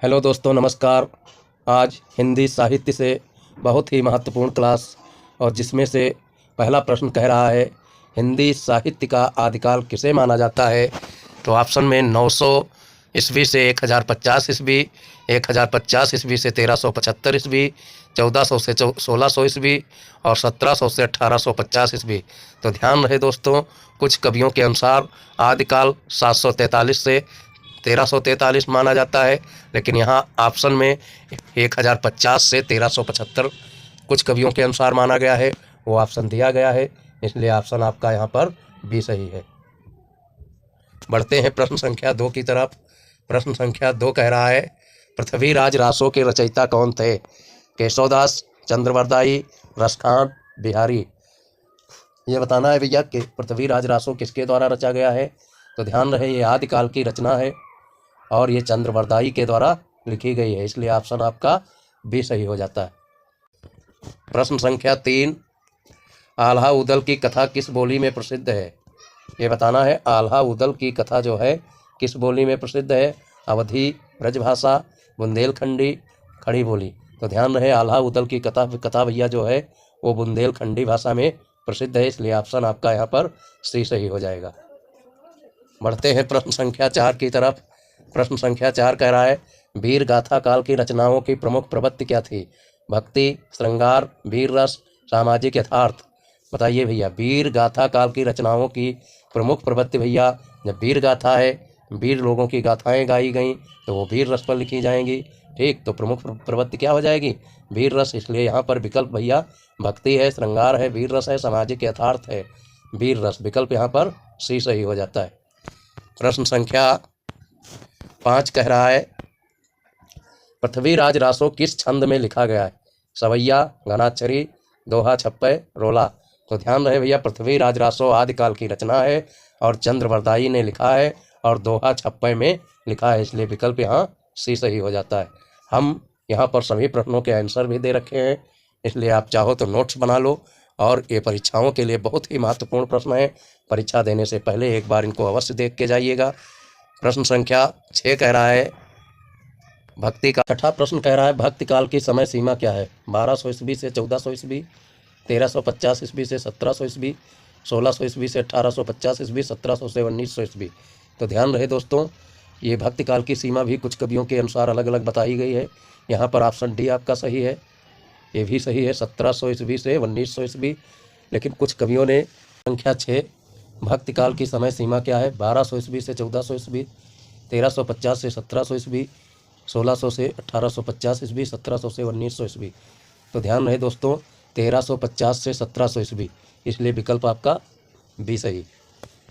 Hello दोस्तों, नमस्कार। आज हिंदी साहित्य से बहुत ही महत्वपूर्ण क्लास और जिसमें से पहला प्रश्न कह रहा है, हिंदी साहित्य का आदिकाल किसे माना जाता है। तो ऑप्शन में 900 ईस्वी से 1050 ईस्वी, 1050 ईस्वी से 1375 ईस्वी, 1400 से 1600 ईस्वी और 1700 से 1850 ईस्वी। तो ध्यान रहे दोस्तों, कुछ कवियों के अनुसार आदिकाल 743 से 1343 माना जाता है, लेकिन यहाँ ऑप्शन में 1050 से 1375 कुछ कवियों के अनुसार माना गया है, वो ऑप्शन दिया गया है, इसलिए ऑप्शन आपका यहाँ पर बी सही है। बढ़ते हैं प्रश्न संख्या 2 की तरफ। प्रश्न संख्या 2 कह रहा है, पृथ्वीराज रासो के रचयिता कौन थे। केशवदास, चंद्रवरदाई, रसखान, बिहारी। ये बताना है भैया कि पृथ्वीराज रासो किसके द्वारा रचा गया है। तो ध्यान रहे, ये आदिकाल की रचना है और ये चंद्रवरदाई के द्वारा लिखी गई है, इसलिए ऑप्शन आपका बी सही हो जाता है। प्रश्न संख्या 3, आल्हा उदल की कथा किस बोली में प्रसिद्ध है। ये बताना है, आल्हा उदल की कथा जो है किस बोली में प्रसिद्ध है। अवधी, ब्रजभाषा, बुंदेलखंडी, खड़ी बोली। तो ध्यान रहे, आल्हा उदल की कथा भैया जो है वो बुंदेलखंडी भाषा में प्रसिद्ध है, इसलिए ऑप्शन आपका यहाँ पर सी सही हो जाएगा। बढ़ते हैं प्रश्न संख्या 4 की तरफ। प्रश्न संख्या 4 कह रहा है, वीर गाथा काल की रचनाओं की प्रमुख प्रवृत्ति क्या थी। भक्ति, श्रृंगार, वीर रस, सामाजिक यथार्थ। बताइए भैया, वीर गाथा काल की रचनाओं की प्रमुख प्रवृत्ति भैया, जब वीर गाथा है, वीर लोगों की गाथाएं गाई गई तो वो वीर रस पर लिखी जाएंगी। ठीक, तो प्रमुख प्रवृत्ति क्या हो जाएगी, वीर रस, इसलिए यहाँ पर विकल्प भैया भक्ति है, श्रृंगार है, वीर रस है, सामाजिक यथार्थ है, वीर रस। विकल्प यहाँ पर सी सही हो जाता है। प्रश्न संख्या 5 कह रहा है, पृथ्वीराज रासो किस छंद में लिखा गया है। सवैया, घनाक्षरी, दोहा, छप्पय, रोला। तो ध्यान रहे भैया, पृथ्वीराज रासो आदिकाल की रचना है और चंद्रवरदाई ने लिखा है और दोहा छप्पय में लिखा है, इसलिए विकल्प यहाँ सी सही हो जाता है। हम यहाँ पर सभी प्रश्नों के आंसर भी दे रखे हैं, इसलिए आप चाहो तो नोट्स बना लो, और ये परीक्षाओं के लिए बहुत ही महत्वपूर्ण प्रश्न है। परीक्षा देने से पहले एक बार इनको अवश्य देख के जाइएगा। प्रश्न संख्या 6 कह रहा है, भक्ति का। छठा प्रश्न कह रहा है, भक्ति काल की समय सीमा क्या है। 1200 ईस्वी से 1400 ईस्वी, 1350 ईस्वी से 1700 ईस्वी, 1600 ईस्वी से 1850 ईस्वी, 1700 से 1900 ईस्वी। तो ध्यान रहे दोस्तों, ये भक्ति काल की सीमा भी कुछ कवियों के अनुसार अलग अलग बताई गई है। यहाँ पर ऑप्शन डी आपका सही है, ये भी सही है, 1700 ईस्वी से 1900 ईस्वी। लेकिन कुछ कवियों ने संख्या 6, भक्ति काल की समय सीमा क्या है, 1200 ईस्वी से 1400 ईस्वी, 1350 से 1700 ईस्वी, 1600 से 1850 ईस्वी, 1700 से 1900 ईस्वी। तो ध्यान रहे दोस्तों, 1350 से 1700 ईस्वी, इसलिए विकल्प आपका बी सही।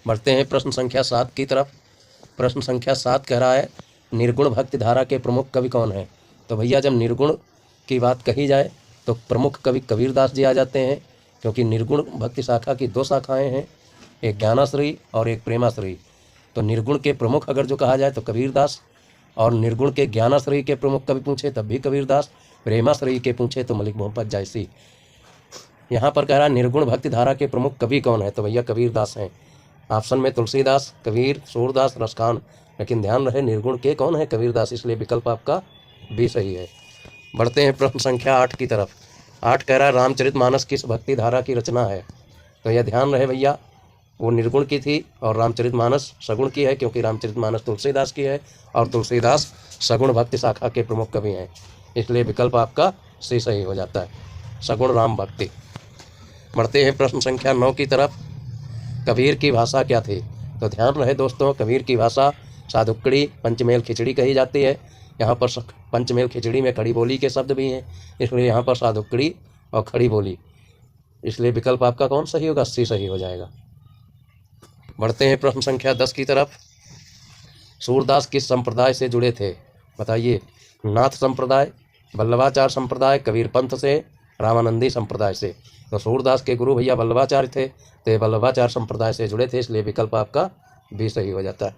बढ़ते हैं प्रश्न संख्या 7 की तरफ। प्रश्न संख्या 7 कह रहा है, निर्गुण भक्ति धारा के प्रमुख कवि कौन हैं। तो भैया, जब निर्गुण की बात कही जाए तो प्रमुख कवि कबीरदास जी आ जाते हैं, क्योंकि निर्गुण भक्ति शाखा की 2 शाखाएं हैं, एक ज्ञानाश्रयी और एक प्रेमाश्रयी। तो निर्गुण के प्रमुख अगर जो कहा जाए तो कबीरदास, और निर्गुण के ज्ञानाश्रयी के प्रमुख कवि पूछे तब भी कबीरदास, प्रेमाश्रयी के पूछे तो मलिक मोहम्मद जायसी। यहाँ पर कह रहा है, निर्गुण भक्ति धारा के प्रमुख कवि कौन है। तो भैया कबीरदास हैं। ऑप्शन में तुलसीदास, कबीर, सूरदास, रसखान। लेकिन ध्यान रहे, निर्गुण के कौन है, कबीरदास, इसलिए विकल्प आपका बी सही है। बढ़ते हैं प्रश्न संख्या 8 की तरफ। 8 कह रहा है, रामचरितमानस किस भक्ति धारा की रचना है। तो यह ध्यान रहे भैया, वो निर्गुण की थी और रामचरितमानस सगुण की है, क्योंकि रामचरितमानस तुलसीदास की है और तुलसीदास सगुण भक्ति शाखा के प्रमुख कवि हैं, इसलिए विकल्प आपका सी सही हो जाता है, सगुण राम भक्ति। बढ़ते हैं प्रश्न संख्या 9 की तरफ। कबीर की भाषा क्या थी। तो ध्यान रहे दोस्तों, कबीर की भाषा साधुक्कड़ी, पंचमेल खिचड़ी कही जाती है। यहाँ पर पंचमेल खिचड़ी में खड़ी बोली के शब्द भी हैं, इसलिए यहाँ पर साधुक्कड़ी और खड़ी बोली, इसलिए विकल्प आपका कौन सही होगा, सी सही हो जाएगा। बढ़ते हैं प्रश्न संख्या 10 की तरफ। सूरदास किस संप्रदाय से जुड़े थे। बताइए, नाथ संप्रदाय, वल्लभाचार्य संप्रदाय, कबीर पंथ से, रामानंदी संप्रदाय से। तो सूरदास के गुरु भैया वल्लभाचार्य थे, तो वल्लभाचार्य संप्रदाय से जुड़े थे, इसलिए विकल्प आपका भी सही हो जाता है।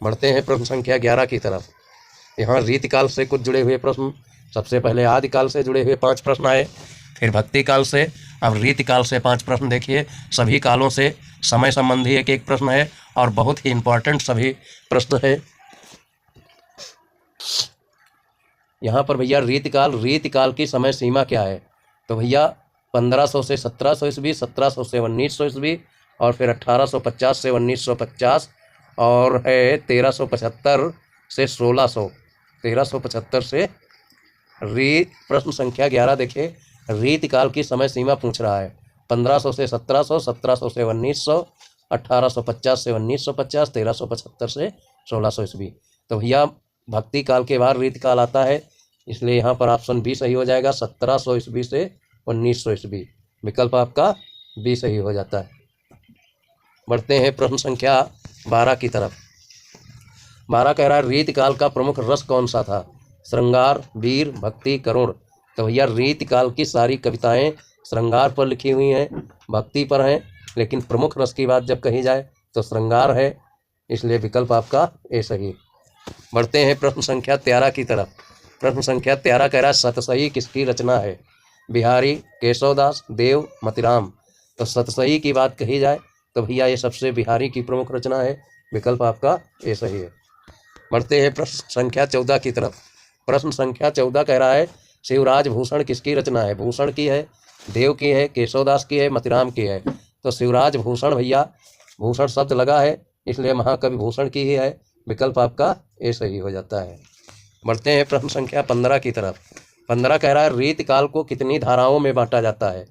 बढ़ते हैं प्रश्न संख्या 11 की तरफ। यहाँ रीतिकाल से कुछ जुड़े हुए प्रश्न, सबसे पहले आदिकाल से जुड़े हुए 5 प्रश्न आए, फिर भक्ति काल से, अब रीतिकाल से 5 प्रश्न। देखिए, सभी कालों से समय संबंधी एक एक प्रश्न है और बहुत ही इंपॉर्टेंट सभी प्रश्न है। यहाँ पर भैया रीतिकाल की समय सीमा क्या है? तो भैया 1500 से 1700 ईस्वी, 1700 से 1900 ईस्वी, और फिर 1850 से 1950, और है 1375 से 1600। 1375 से प्रश्न संख्या 11 देखिए, रीतिकाल की समय सीमा पूछ रहा है। 1500 से 1700, 1700 से 1900, 1850 से 1950, 1375 से 1600 ईस्वी। तो भैया भक्ति काल के बाद रीतिकाल आता है, इसलिए यहाँ पर ऑप्शन बी सही हो जाएगा। 1700 ईस्वी से 1900 ईस्वी, विकल्प आपका बी सही हो जाता है। बढ़ते हैं प्रश्न संख्या 12 की तरफ। 12 कह रहा है रीतिकाल का प्रमुख रस कौन सा था? श्रृंगार, वीर, भक्ति, करुण। तो भैया रीतिकाल की सारी कविताएं श्रृंगार पर लिखी हुई हैं, भक्ति पर हैं, लेकिन प्रमुख रस की बात जब कही जाए तो श्रृंगार है, इसलिए विकल्प आपका ए सही। बढ़ते हैं प्रश्न संख्या 13 की तरफ। प्रश्न संख्या 13 कह रहा है सतसई किसकी रचना है? बिहारी, केशवदास, देव, मतिराम। तो सतसई की बात कही जाए तो भैया ये सबसे बिहारी की प्रमुख रचना है, विकल्प आपका ए सही है। बढ़ते हैं प्रश्न संख्या 14 की तरफ। प्रश्न संख्या 14 कह रहा है शिवराज भूषण किसकी रचना है? भूषण की है, देव की है, केशवदास की है, मतिराम की है। तो शिवराज भूषण भैया, भूषण शब्द लगा है इसलिए महाकवि भूषण की ही है, विकल्प आपका ए सही हो जाता है। बढ़ते हैं प्रश्न संख्या 15 की तरफ। 15 कह रहा है रीतिकाल को कितनी धाराओं में बांटा जाता है?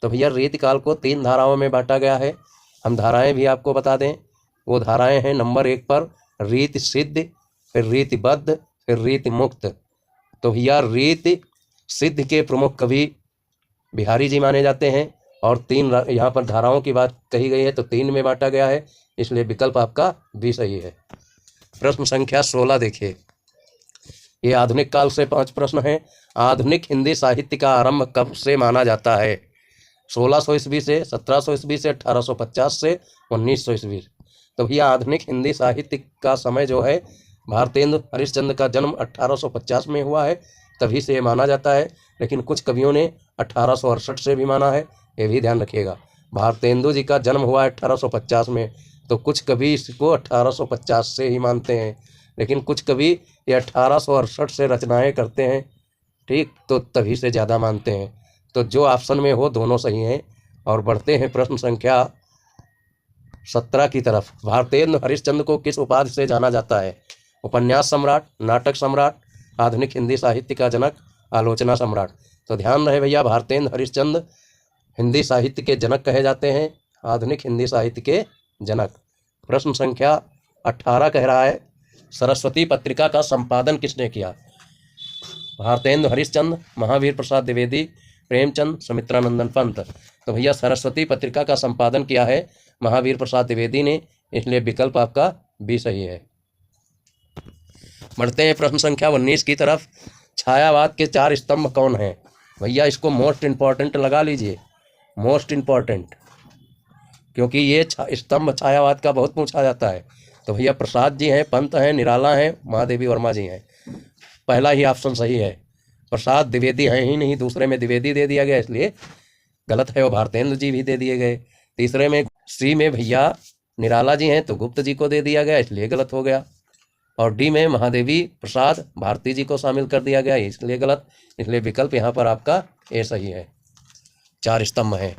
तो भैया रीतिकाल को 3 धाराओं में बांटा गया है। हम धाराएं भी आपको बता दें, वो धाराएं हैं नंबर 1 पर रीति सिद्ध, फिर रीतिबद्ध, फिर रीति मुक्त। तो भैया रीति सिद्ध के प्रमुख कवि बिहारी जी माने जाते हैं, और 3 यहाँ पर धाराओं की बात कही गई है तो 3 में बांटा गया है, इसलिए विकल्प आपका बी सही है। प्रश्न संख्या 16 देखिए, ये आधुनिक काल से 5 प्रश्न हैं। आधुनिक हिंदी साहित्य का आरंभ कब से माना जाता है? 1600 ईस्वी से, 1700 ईस्वी से, 1850 से, 1900 ईस्वी। तो भैया आधुनिक हिंदी साहित्य का समय जो है, भारतेंदु हरिश्चंद्र का जन्म 1850 में हुआ है, तभी से माना जाता है। लेकिन कुछ कवियों ने 1868 से भी माना है, ये भी ध्यान रखिएगा। भारतेंदु जी का जन्म हुआ है 1850 में, तो कुछ कवि इसको 1850 से ही मानते हैं, लेकिन कुछ कवि ये 1868 से रचनाएं करते हैं, ठीक, तो तभी से ज़्यादा मानते हैं। तो जो ऑप्शन में हो दोनों सही हैं। और बढ़ते हैं प्रश्न संख्या 17 की तरफ। भारतेंदु हरिश्चंद्र को किस उपाधि से जाना जाता है? उपन्यास सम्राट, नाटक सम्राट, आधुनिक हिंदी साहित्य का जनक, आलोचना सम्राट। तो ध्यान रहे भैया, भारतेंदु हरिश्चंद्र हिंदी साहित्य के जनक कहे जाते हैं, आधुनिक हिंदी साहित्य के जनक। प्रश्न संख्या 18 कह रहा है सरस्वती पत्रिका का संपादन किसने किया? भारतेंदु हरिश्चंद्र, महावीर प्रसाद द्विवेदी, प्रेमचंद, सुमित्रानंदन पंत। तो भैया सरस्वती पत्रिका का संपादन किया है महावीर प्रसाद द्विवेदी ने, इसलिए विकल्प आपका बी सही है। बढ़ते हैं प्रश्न संख्या 19 की तरफ। छायावाद के 4 स्तंभ कौन हैं? भैया इसको मोस्ट इम्पॉर्टेंट लगा लीजिए, मोस्ट इम्पॉर्टेंट, क्योंकि ये स्तंभ छायावाद का बहुत पूछा जाता है। तो भैया प्रसाद जी हैं, पंत हैं, निराला हैं, महादेवी वर्मा जी हैं। पहला ही ऑप्शन सही है, प्रसाद द्विवेदी हैं ही नहीं, दूसरे में द्विवेदी दे दिया गया इसलिए गलत है, और भारतेंदु जी भी दे दिए गए। तीसरे में सी में भैया निराला जी हैं तो गुप्त जी को दे दिया गया, इसलिए गलत हो गया। और डी में महादेवी प्रसाद भारती जी को शामिल कर दिया गया, इसलिए गलत, इसलिए विकल्प यहाँ पर आपका ए सही है। 4 स्तंभ हैं।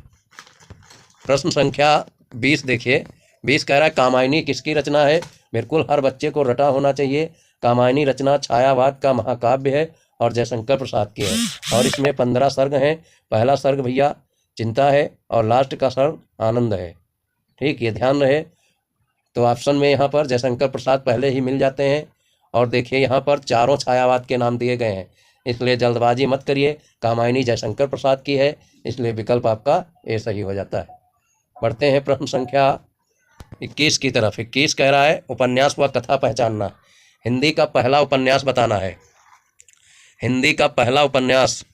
प्रश्न संख्या 20 देखिए। 20 कह रहा है कामायनी किसकी रचना है? बिल्कुल हर बच्चे को रटा होना चाहिए। कामायनी रचना छायावाद का महाकाव्य है और जयशंकर प्रसाद की है, और इसमें 15 सर्ग हैं। पहला सर्ग भैया चिंता है और लास्ट का सर्ग आनंद है, ठीक, ये ध्यान रहे। तो ऑप्शन में यहाँ पर जयशंकर प्रसाद पहले ही मिल जाते हैं। और देखिए यहाँ पर चारों छायावाद के नाम दिए गए हैं, इसलिए जल्दबाजी मत करिए। कामायनी जयशंकर प्रसाद की है, इसलिए विकल्प आपका ए सही हो जाता है। बढ़ते हैं प्रश्न संख्या 21 की तरफ। 21 कह रहा है उपन्यास व कथा पहचानना। हिंदी का पहला उपन्यास बताना है। हिंदी का पहला उपन्यास।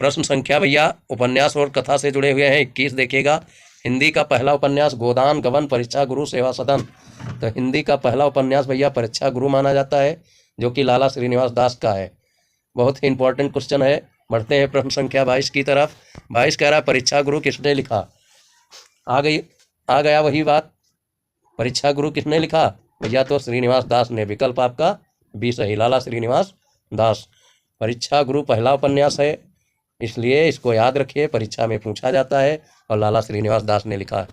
प्रश्न संख्या भैया उपन्यास और कथा से जुड़े हुए हैं। 21 देखिएगा। हिंदी का पहला उपन्यास गोदान गबन परीक्षा गुरु सेवा सदन। तो हिंदी का पहला उपन्यास भैया परीक्षा गुरु माना जाता है, जो कि लाला श्रीनिवास दास का है। बहुत ही इंपॉर्टेंट क्वेश्चन है। बढ़ते हैं प्रश्न संख्या 22 की तरफ। 22 कह रहा है परीक्षा गुरु किसने लिखा? आ गया वही बात, परीक्षा गुरु किसने लिखा भैया? तो श्रीनिवास दास ने, विकल्प आपका बी सही, लाला श्रीनिवास दास। परीक्षा गुरु पहला उपन्यास है, इसलिए इसको याद रखिए, परीक्षा में पूछा जाता है और लाला श्रीनिवास दास ने लिखा है।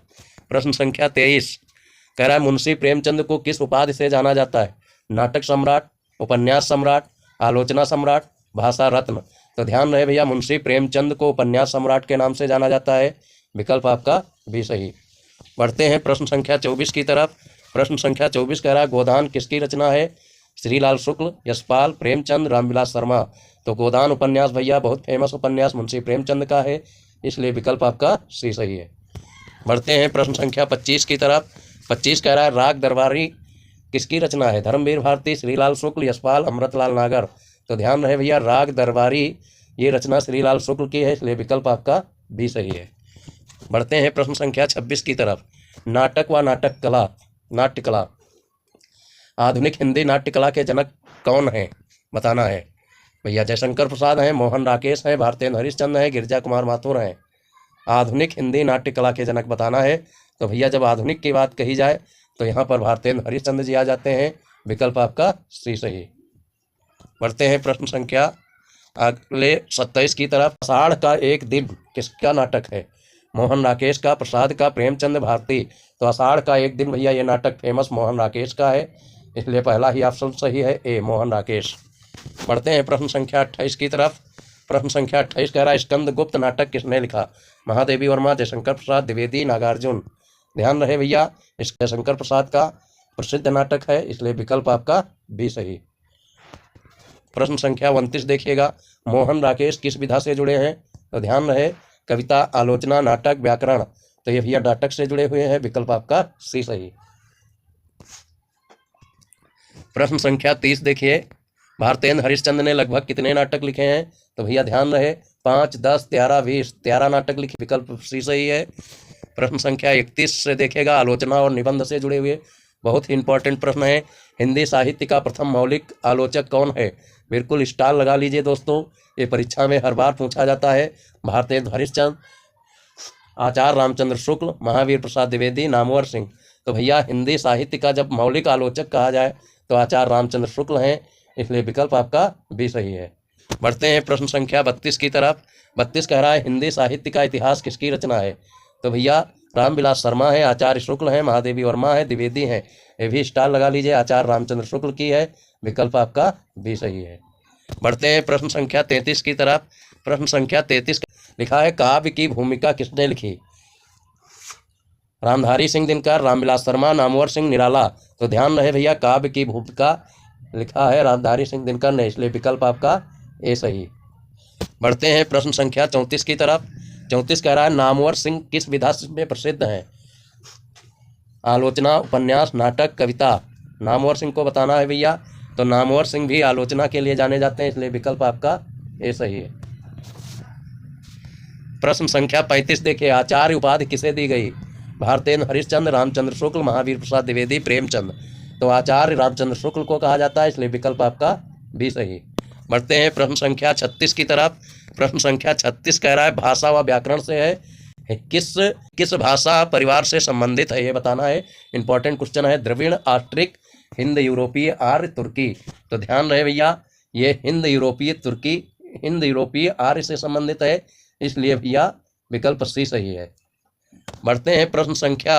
प्रश्न संख्या 23 कह रहा है मुंशी प्रेमचंद को किस उपाधि से जाना जाता है? नाटक सम्राट, उपन्यास सम्राट, आलोचना सम्राट, भाषा रत्न। तो ध्यान रहे भैया, मुंशी प्रेमचंद को उपन्यास सम्राट के नाम से जाना जाता है। विकल्प आपका भी सही। बढ़ते हैं प्रश्न संख्या 24 की तरफ। प्रश्न संख्या 24 कह रहा है गोदान किसकी रचना है? श्रीलाल शुक्ल, यशपाल, प्रेमचंद, रामविलास शर्मा। तो गोदान उपन्यास भैया बहुत फेमस उपन्यास मुंशी प्रेमचंद का है, इसलिए विकल्प आपका सी सही है। बढ़ते हैं प्रश्न संख्या 25 की तरफ। 25 कह रहा है राग दरबारी किसकी रचना है? धर्मवीर भारती, श्रीलाल शुक्ल, यशपाल, अमृतलाल नागर। तो ध्यान रहे भैया, राग दरबारी ये रचना श्रीलाल शुक्ल की है, इसलिए विकल्प आपका भी सही है। बढ़ते हैं प्रश्न संख्या 26 की तरफ। नाटक व नाटक कला, नाट्य कला, आधुनिक हिंदी नाट्य कला के जनक कौन हैं? बताना है भैया। जयशंकर प्रसाद हैं, मोहन राकेश हैं, भारतेंद्र हरिश्चंद्र हैं, गिरिजा कुमार माथुर हैं। आधुनिक हिंदी नाट्य कला के जनक बताना है। तो भैया जब आधुनिक की बात कही जाए तो यहाँ पर भारतेंद्र हरिश्चंद्र जी आ जाते हैं। विकल्प आपका सी सही। बढ़ते हैं प्रश्न संख्या अगले 27 की तरफ। आषाढ़ का एक दिन किसका नाटक है? मोहन राकेश का, प्रसाद का, प्रेमचंद, भारती। तो आषाढ़ का एक दिन भैया ये नाटक फेमस मोहन राकेश का है, इसलिए पहला ही ऑप्शन सही है, ए मोहन राकेश। बढ़ते हैं प्रश्न संख्या 28 की तरफ। प्रश्न संख्या 28 कह रहा है स्कंदगुप्त नाटक किसने लिखा? महादेवी वर्मा, जयशंकर प्रसाद, द्विवेदी, नागार्जुन। ध्यान रहे भैया, इस जयशंकर प्रसाद का प्रसिद्ध नाटक है, इसलिए विकल्प आपका भी सही। प्रश्न संख्या 29 देखिएगा, मोहन राकेश किस विधा से जुड़े हैं? तो ध्यान रहे कविता, आलोचना, नाटक, व्याकरण। तो ये भैया नाटक से जुड़े हुए हैं, विकल्प आपका सी सही। प्रश्न संख्या 30 देखिए, भारतेंद्र हरिश्चंद्र ने लगभग कितने नाटक लिखे हैं? तो भैया ध्यान रहे 5, 10, 13, 20, 13 नाटक लिखे, विकल्प सी सही है। प्रश्न संख्या 31 से देखिएगा, आलोचना और निबंध से जुड़े हुए बहुत ही इंपॉर्टेंट प्रश्न है। हिंदी साहित्य का प्रथम मौलिक आलोचक कौन है? बिल्कुल स्टार लगा लीजिए दोस्तों, ये परीक्षा में हर बार पूछा जाता है। भारतेंद्र हरिश्चंद्र, आचार्य रामचंद्र शुक्ल, महावीर प्रसाद द्विवेदी, नामवर सिंह। तो भैया हिंदी साहित्य का जब मौलिक आलोचक कहा जाए तो आचार्य रामचंद्र शुक्ल हैं, इसलिए विकल्प आपका भी सही है। बढ़ते हैं प्रश्न संख्या 32 की तरफ। 32 कह रहा है हिंदी साहित्य का इतिहास किसकी रचना है? तो भैया रामविलास शर्मा है, आचार्य शुक्ल हैं, महादेवी वर्मा है, द्विवेदी हैं। ये भी स्टार लगा लीजिए, आचार्य रामचंद्र शुक्ल की है, विकल्प आपका भी सही है। बढ़ते हैं प्रश्न संख्या 33 की तरफ। प्रश्न संख्या 33 लिखा है काव्य की भूमिका किसने लिखी? रामधारी सिंह दिनकर, रामविलास शर्मा, नामवर सिंह, निराला। तो ध्यान रहे भैया, काव्य की भूमिका लिखा है रामधारी सिंह दिनकर ने, इसलिए विकल्प आपका ए सही। बढ़ते हैं प्रश्न संख्या 34 की तरफ। 34 कह रहा है नामवर सिंह किस विधा में प्रसिद्ध हैं? आलोचना, उपन्यास, नाटक, कविता। नामवर सिंह को बताना है भैया। तो नामवर सिंह भी आलोचना के लिए जाने जाते हैं, इसलिए विकल्प आपका ए सही है। प्रश्न संख्या 35 देखिए, आचार्य उपाधि किसे दी गई? भारतेंद्र हरिश्चंद्र, रामचंद्र शुक्ल, महावीर प्रसाद द्विवेदी, प्रेमचंद। तो आचार्य रामचंद्र शुक्ल को कहा जाता है, इसलिए विकल्प आपका भी सही। बढ़ते हैं प्रश्न संख्या 36 की तरफ। प्रश्न संख्या 36 कह रहा है भाषा व व्याकरण से है किस भाषा परिवार से संबंधित है, ये बताना है। इंपॉर्टेंट क्वेश्चन है। द्रविड़, ऑस्ट्रिक, हिंद यूरोपीय, आर्य, तुर्की। तो ध्यान रहे भैया, ये हिंद यूरोपीय, तुर्की, हिंद यूरोपीय, आर्य से संबंधित है, इसलिए भैया विकल्प सी सही है। बढ़ते हैं प्रश्न संख्या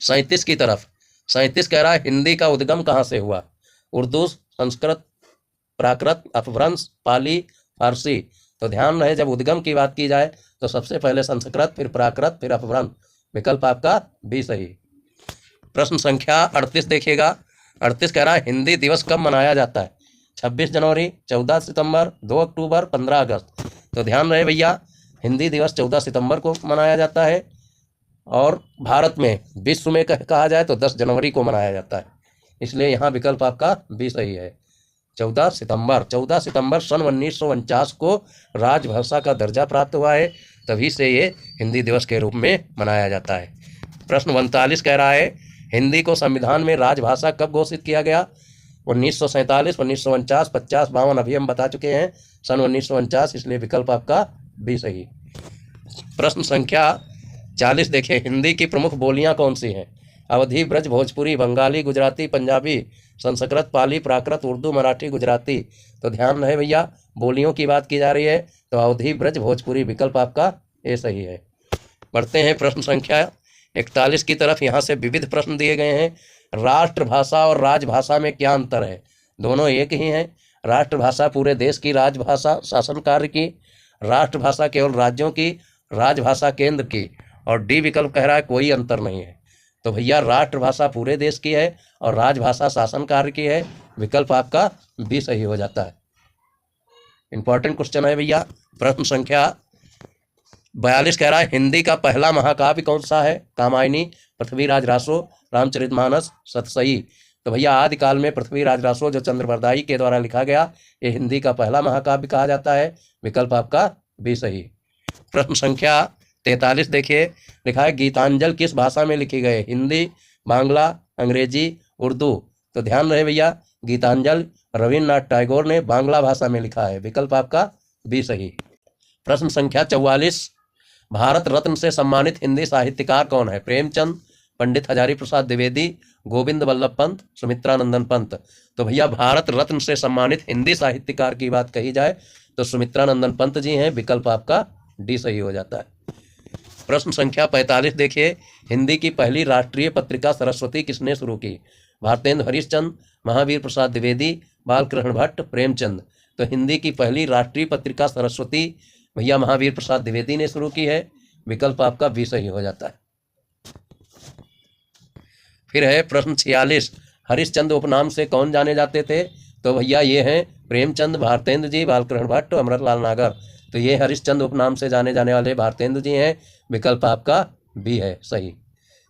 37 की तरफ। 37 कह रहा है हिंदी का उद्गम कहाँ से हुआ? उर्दू, संस्कृत, प्राकृत, अपभ्रंश, पाली, फारसी। तो ध्यान रहे जब उद्गम की बात की जाए तो सबसे पहले संस्कृत, फिर प्राकृत, फिर अपभ्रंश। विकल्प आपका भी सही। प्रश्न संख्या 38 देखिएगा। 38 कह रहा है हिंदी दिवस कब मनाया जाता है? 26 जनवरी, 14 सितंबर, 2 अक्टूबर, 15 अगस्त। तो ध्यान रहे भैया, हिंदी दिवस 14 सितंबर को मनाया जाता है, और भारत में विश्व में कहा जाए तो 10 जनवरी को मनाया जाता है, इसलिए यहाँ विकल्प आपका भी सही है। 14 सितंबर सन 1949 को राजभाषा का दर्जा प्राप्त हुआ है, तभी से ये हिंदी दिवस के रूप में मनाया जाता है। प्रश्न 39 कह रहा है हिंदी को संविधान में राजभाषा कब घोषित किया गया? 1947, 1949, 50, 52। अभी हम बता चुके हैं सन 1949, इसलिए विकल्प आपका भी सही। प्रश्न संख्या 40 देखिए, हिंदी की प्रमुख बोलियां कौन सी हैं? अवधी, ब्रज, भोजपुरी, बंगाली, गुजराती, पंजाबी। संस्कृत, पाली, प्राकृत, उर्दू, मराठी, गुजराती। तो ध्यान रहे भैया, बोलियों की बात की जा रही है तो अवधी, ब्रज, भोजपुरी। विकल्प आपका ए सही है। बढ़ते हैं प्रश्न संख्या 41 की तरफ। यहाँ से विविध प्रश्न दिए गए हैं। राष्ट्रभाषा और राजभाषा में क्या अंतर है? दोनों एक ही हैं। राष्ट्रभाषा पूरे देश की राजभाषा, शासन कार्य की। राष्ट्रभाषा केवल राज्यों की, राजभाषा केंद्र की। और डी विकल्प कह रहा है कोई अंतर नहीं है। तो भैया राष्ट्रभाषा पूरे देश की है और राजभाषा शासन कार्य की है। विकल्प आपका बी सही हो जाता है। इंपॉर्टेंट क्वेश्चन है भैया। प्रश्न संख्या 42 कह रहा है हिंदी का पहला महाकाव्य कौन सा है? कामायनी, पृथ्वीराज रासो, रामचरितमानस, सतसई। तो भैया आदिकाल में पृथ्वीराज रासो जो चंद्रवरदाई के द्वारा लिखा गया, ये हिंदी का पहला महाकाव्य कहा जाता है। विकल्प आपका बी सही। प्रश्न संख्या 43 देखिए, लिखा है गीतांजलि किस भाषा में लिखी गई? हिंदी, बांग्ला, अंग्रेजी, उर्दू। तो ध्यान रहे भैया, गीतांजलि रविन्द्रनाथ टैगोर ने बांग्ला भाषा में लिखा है। विकल्प आपका बी सही। प्रश्न संख्या 44, भारत रत्न से सम्मानित हिंदी साहित्यकार कौन है? प्रेमचंद, पंडित हजारी प्रसाद द्विवेदी, गोविंद वल्लभ पंत, सुमित्रानंदन पंत। तो भैया भारत रत्न से सम्मानित हिंदी साहित्यकार की बात कही जाए तो सुमित्रानंदन पंत जी हैं। विकल्प आपका डी सही हो जाता है। प्रश्न संख्या 45 देखिए, हिंदी की पहली राष्ट्रीय पत्रिका सरस्वती किसने शुरू की? भारतेंद्र हरिश्चंद्र, महावीर प्रसाद द्विवेदी, बालकृष्ण भट्ट, प्रेमचंद। तो हिंदी की पहली राष्ट्रीय पत्रिका सरस्वती भैया महावीर प्रसाद द्विवेदी ने शुरू की है। विकल्प आपका बी सही हो जाता है। फिर है प्रश्न 46, हरिश्चंद्र उपनाम से कौन जाने जाते थे? तो भैया ये हैं प्रेमचंद, भारतेंद्र जी, बालकृष्ण भट्ट, अमृतलाल नागर। तो ये हरिश्चंद्र उपनाम से जाने जाने वाले भारतेंद्र जी हैं। विकल्प आपका बी है सही,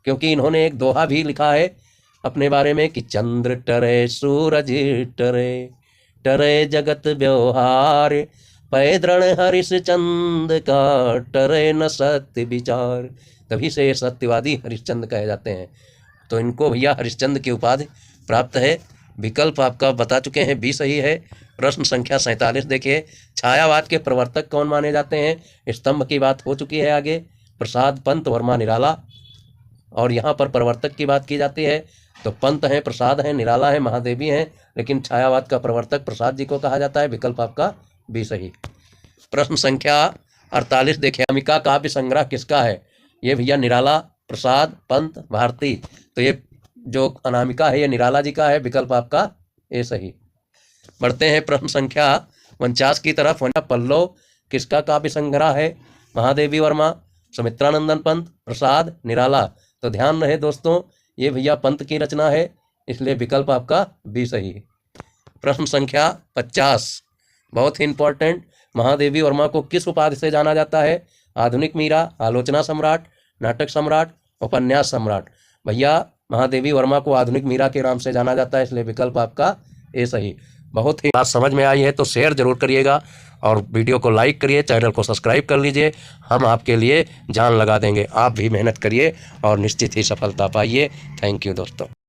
क्योंकि इन्होंने एक दोहा भी लिखा है अपने बारे में कि चंद्र टरे सूरज टरे, टरे जगत व्यवहार, पैदृण हरिश्चंद्र का, टरे न सत्य विचार। तभी से ये सत्यवादी हरिश्चंद्र कहे जाते हैं। तो इनको भैया हरिश्चंद्र की उपाधि प्राप्त है। विकल्प आपका बता चुके हैं बी सही है। प्रश्न संख्या 47 देखिए, छायावाद के प्रवर्तक कौन माने जाते हैं? स्तंभ की बात हो चुकी है आगे, प्रसाद, पंत, वर्मा, निराला। और यहाँ पर प्रवर्तक की बात की जाती है तो पंत हैं, प्रसाद हैं, निराला हैं, महादेवी हैं, लेकिन छायावाद का प्रवर्तक प्रसाद जी को कहा जाता है। विकल्प आपका बी सही। प्रश्न संख्या 48 देखिए, अनामिका काव्य संग्रह किसका है? ये भैया निराला, प्रसाद, पंत, भारती। तो ये जो अनामिका है ये निराला जी का है। विकल्प आपका ए सही। बढ़ते हैं प्रश्न संख्या 49 की तरफ। पल्लव किसका काव्य संग्रह है? महादेवी वर्मा, सुमित्रानंदन पंत, प्रसाद, निराला। तो ध्यान रहे दोस्तों, ये भैया पंत की रचना है, इसलिए विकल्प आपका बी सही। प्रश्न संख्या 50 बहुत ही इंपॉर्टेंट, महादेवी वर्मा को किस उपाधि से जाना जाता है? आधुनिक मीरा, आलोचना सम्राट, नाटक सम्राट, उपन्यास सम्राट। भैया महादेवी वर्मा को आधुनिक मीरा के नाम से जाना जाता है, इसलिए विकल्प आपका ए सही। बहुत ही बात समझ में आई है तो शेयर जरूर करिएगा और वीडियो को लाइक करिए, चैनल को सब्सक्राइब कर लीजिए। हम आपके लिए जान लगा देंगे। आप भी मेहनत करिए और निश्चित ही सफलता पाइए। थैंक यू दोस्तों।